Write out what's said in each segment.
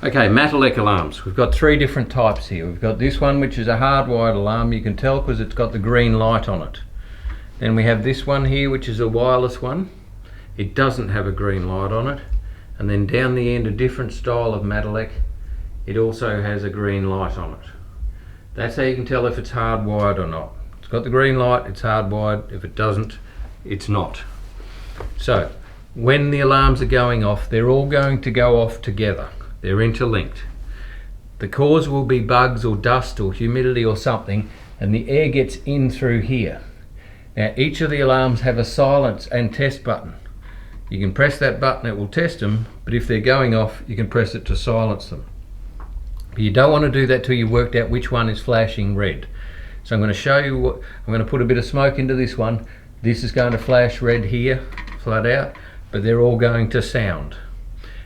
Okay, MatElec alarms. We've got three different types here. We've got this one, which is a hardwired alarm. You can tell because it's got the green light on it. Then we have this one here, which is a wireless one. It doesn't have a green light on it. And then down the end, a different style of MatElec. It also has a green light on it. That's how you can tell if it's hardwired or not. It's got the green light, it's hardwired. If it doesn't, it's not. So, when the alarms are going off, they're all going to go off together. They're interlinked. The cause will be bugs or dust or humidity or something, and the air gets in through here. Now, each of the alarms have a silence and test button. You can press that button, it will test them, but if they're going off, you can press it to silence them. But you don't want to do that till you've worked out which one is flashing red. So I'm going to show you what, I'm going to put a bit of smoke into this one. This is going to flash red here, flat out, but they're all going to sound.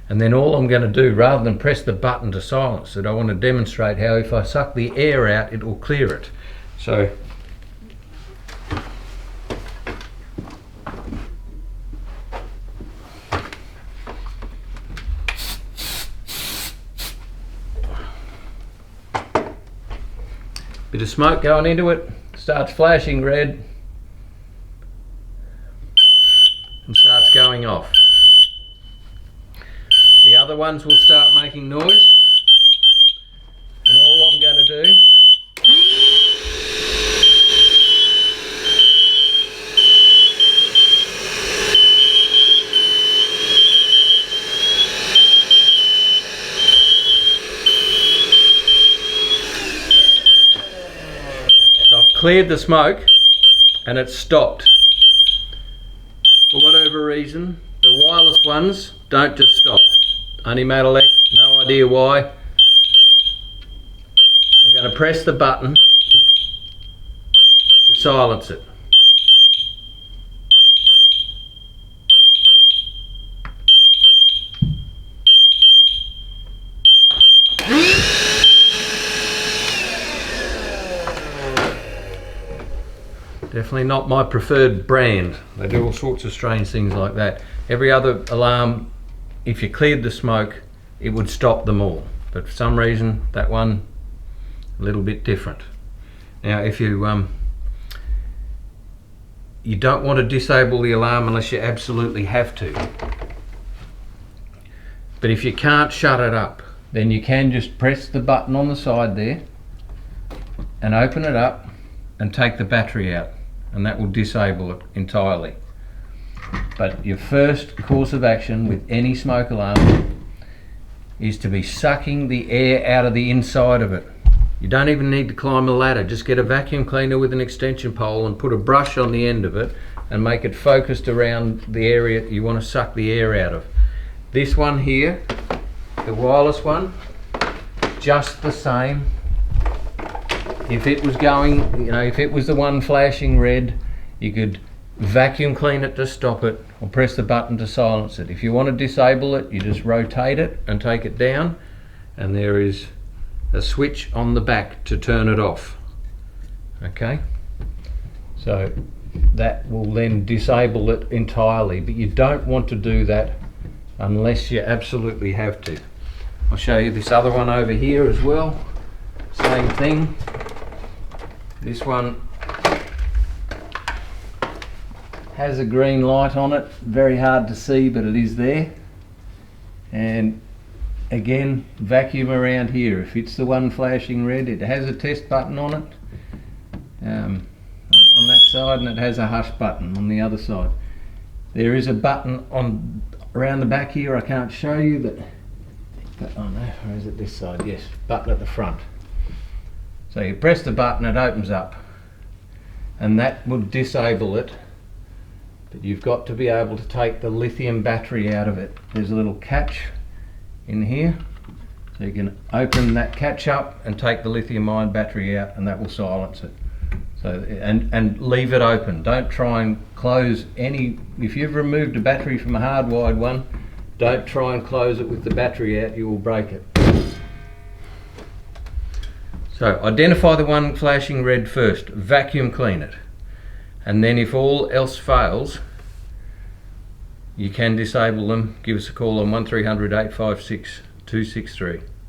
And then all I'm going to do, rather than press the button to silence it, I want to demonstrate how if I suck the air out, it will clear it. So, bit of smoke going into it, starts flashing red and starts going off. The other ones will start making noise, and all I'm going to do so I've cleared the smoke and it's stopped. For whatever reason, the wireless ones don't just stop. Only MatElec, no idea why. I'm going to press the button to silence it. Definitely not my preferred brand. They do all sorts of strange things like that. Every other alarm, if you cleared the smoke, it would stop them all. But for some reason, that one, a little bit different. Now, if you don't want to disable the alarm unless you absolutely have to. But if you can't shut it up, then you can just press the button on the side there and open it up and take the battery out, and that will disable it entirely. But your first course of action with any smoke alarm is to be sucking the air out of the inside of it. You don't even need to climb a ladder, just get a vacuum cleaner with an extension pole and put a brush on the end of it and make it focused around the area you want to suck the air out of. This one here, the wireless one, just the same. If it was going, if it was the one flashing red, you could vacuum clean it to stop it or press the button to silence it. If you want to disable it, you just rotate it and take it down, and there is a switch on the back to turn it off. Okay, so that will then disable it entirely, but you don't want to do that unless you absolutely have to. I'll show you this other one over here as well. Same thing. This one has a green light on it, very hard to see, but it is there. And again, vacuum around here. If it's the one flashing red, it has a test button on it on that side, and it has a hush button on the other side. There is a button on around the back here, I can't show you, but oh no, or is it this side? Yes, button at the front. So you press the button, it opens up, and that will disable it. But you've got to be able to take the lithium battery out of it. There's a little catch in here, so you can open that catch up and take the lithium ion battery out, and that will silence it. So and leave it open. Don't try and close any. If you've removed a battery from a hardwired one, don't try and close it with the battery out. You will break it. So identify the one flashing red first. Vacuum clean it. And then if all else fails, you can disable them. Give us a call on 1300 856 263.